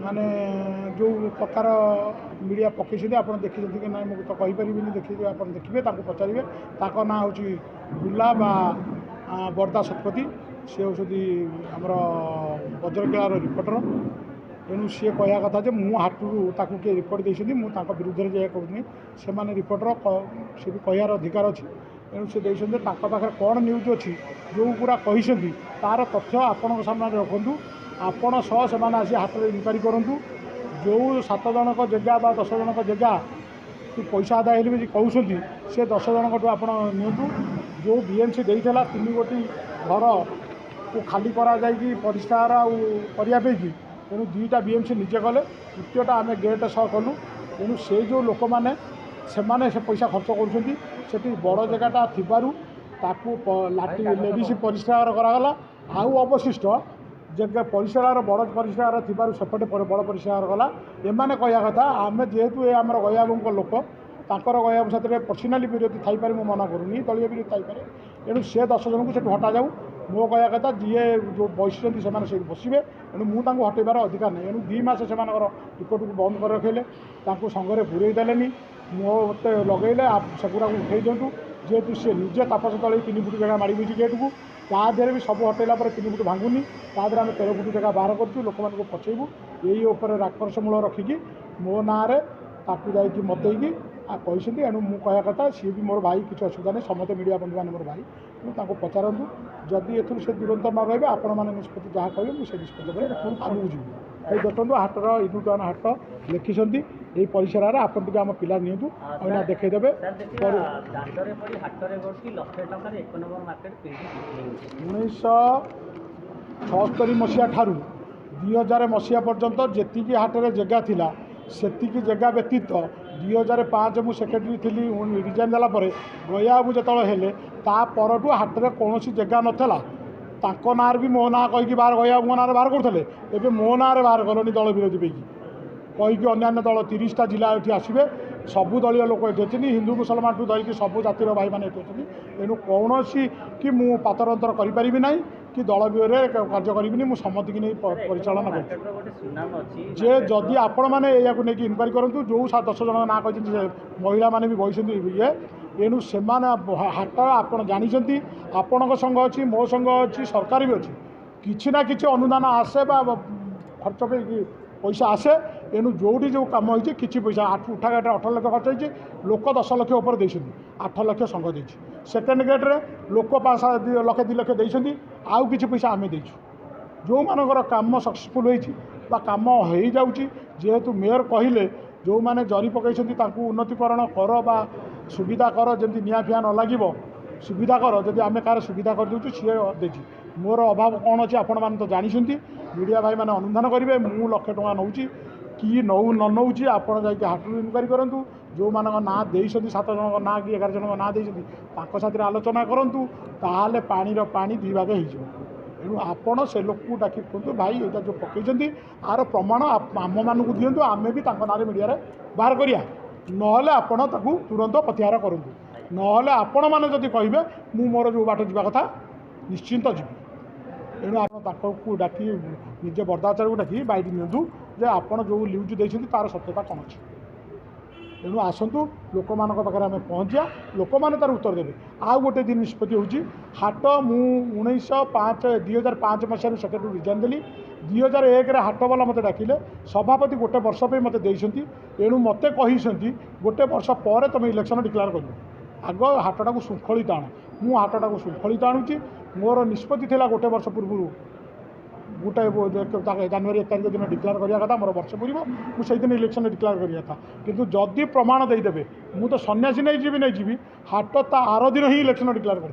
माने जो प्रकार मीडिया पकई आप देखी कि ना मुझे तो कहीपरि देखिए आप देखिए पचारे ना हूँ गुला बा बरदा शतपथी सी हूँ आमर बज्रकेलार रिपोर्टर तेणु सी कह कथा जे मु हाटू किए रिपोर्ट देती मुझे विरुद्ध में जाए कहूँ से रिपोर्टर सी भी कहार अधिकार अच्छी तेणु सी देखते पाखे कौन न्यूज अच्छी जो पूरा कही तार तथ्य आपण सामने रखु आपण सह से आसी हाथ में इनक्वारी करूँ जो 7 जनक जगह बा 10 जनक जगह कि पैसा आदाय भी कहते से 10 जनक आप जो बीएमसी देता 3 गोटी घर को खाली करा परिष्कार करने तेणु 2टा बीएमसी निजे कले तृतीयटा आम गेट सह कलु तेणु से जो लोक मैंने से पैसा खर्च कर बड़ जगहटा थी लेडीज परिष्कार करागला आउ अवशिष्ट जगह परिष्कार बड़ परिष्कार थी सेपटे बड़ परिष्कार गला एमाने कह कथा आम जेहेतु ये आम गयाबू लोक तांकर गयाबू साथ पर्सनाली विरोधी थाईपे मुझे मना करूनी दलीय विरोधी थाईपे तेणु से 10 जन को हटा जाऊ मो कह कथा जी जो बसुँच से बसवे तेणु मुझे हटेबार अधिकार नहीं तेणु 2 मास से टिकट को बंद कर रखे संघरे पूरे देले मत लगे सेगुड़ा उठे दिंटू जेहेतु सी निजे तापस तले 3 फुट जगह माड़ी देती गेट को तादेह भी सब हटेला 3 फुट भांगुनी तादेह आम 13 फुट जगह बाहर करूँ लोक मानक पचेबू यही राक्षस मूल रखिकी मो ना ताकू मतईकी कहते तेणु मुझे कह कथा सी भी मोर भाई किसी असुविधा नहीं समस्त मीडिया बंधु मैंने मोर भाई तेणु पचारतु जदि ए से दुरंत न रही आपण मैंने निष्पत्ति जहाँ कहे मुझे निष्पत्ति आगू जी देखो हाटर यूनिटन हाट लिखिं यही परिसर आपन आम पिला नियंतु अना देखईदेवे 1976 मसीहा ठारू 2000 मसीहा पर्यंत जी हाटर जगह थिला सेतिकी जगह व्यतीत 2005 मु सेक्रेटरी थी रिजाइन देला गयाबू जो हेले परठू हाट में कौन जगह नाला ताको ना भी मो ना कहीकि बाहर गयाबू ना बाहर करते एवं मो ना बाहर कलनी दल विरोधी पैकी कहीकि अन्य दल 30टा जिला ये आसवे सबू दलीय लोक ये अच्छे हिंदू मुसलमान ठूँ धरिकी सबू जातिर भाई मैंने ये अच्छे तेणु कौन कि मु पातरअंतर करी ना कि दल विरोध कार्य करी मुझे सम्मति की नहीं परिचालन कर जदि आपण मैंने या इनक्वारी करूँ जो 10 जन ना कही महिला मैंने भी बही ये तेणु से हाट आप जानते आपण संघ अच्छी मो संघ अच्छी सरकार भी अच्छी किसी ना कि अनुदान आसे खर्च पे पैसा आसे तेणु जोटी जो कम होती किसी पैसा उठा गेट 18 लाख खर्च होती लोक 10 लाख उपर देती 8 लाख संघ दे सेकेंड गेट्रे लोक 5 लाख 2 लाख देती आउ कि पैसा आम देचु जो मानकर कम सक्सेसफुल होती कम हो जाऊँगी जेहेतु मेयर कहले जो मैंने जरी पकई उन्नतिकरण कर बा सुविधा कर जमी निआ फिआ न लगे सुविधा कर जब आम कार सुविधा कर दूँ सी दे मोर अभाव कौन अच्छे आपण मैंने तो जानते मीडिया भाई मैंने अनुधान करेंगे मु लाख टका नौ कि नौ न नौ आप हाटू इनक्वारी करूँ जो मान ना दे 7 जनक ना कि 11 जनक ना देते साथ आलोचना करूँ ताल पानीर पानी 2 भाग हो तेणु आपण से लोक को डाकी कहतु भाई यहाँ जो पकई आर प्रमाण आम मानक दिंतु आम भी ना मीडिया बाहर करिया ना आपण तुरंत प्रत्याहार करूँ ना आपण मैंने जब कहे मु मोर जो बाट जावा कथा निश्चिंत जी तेणु आप डाकी निजे बरदाचार को डाकी बैठ नियंतु जे आपड़ जो न्यूज देते तार सत्यता कौन अच्छी तेणु आसतु लोक मान पाखे आम पहुँचा लोक मैंने तार उत्तर देवे आउ गोटे दिन निष्पत्ति होची हाट मु 2005 मसीह सेक्रेटरी रिजाइन देली 2001 हाट वाला मत डाकिले सभापति गोटे वर्ष पे मत देइछंती तेणु मत कही गोटे वर्ष पर तुम इलेक्शन डिक्लेयर कर आग हाटटा को शृंखलित आण मु हाटटा को शृंखलित आणुची मोर निष्पत्ति थिला गोटे वर्ष पूर्व गोटे जनवरी 1 तारिख दिन डिक्लेयर करिया कथा मोर वर्ष पूर्व मुझे दिन इलेक्शन डिक्लेयर करिया था किंतु जदि प्रमाण देदेवे मु तो सन्यासी नहीं जी हाट ता आर दिन ही इलेक्शन डिक्लेयर कर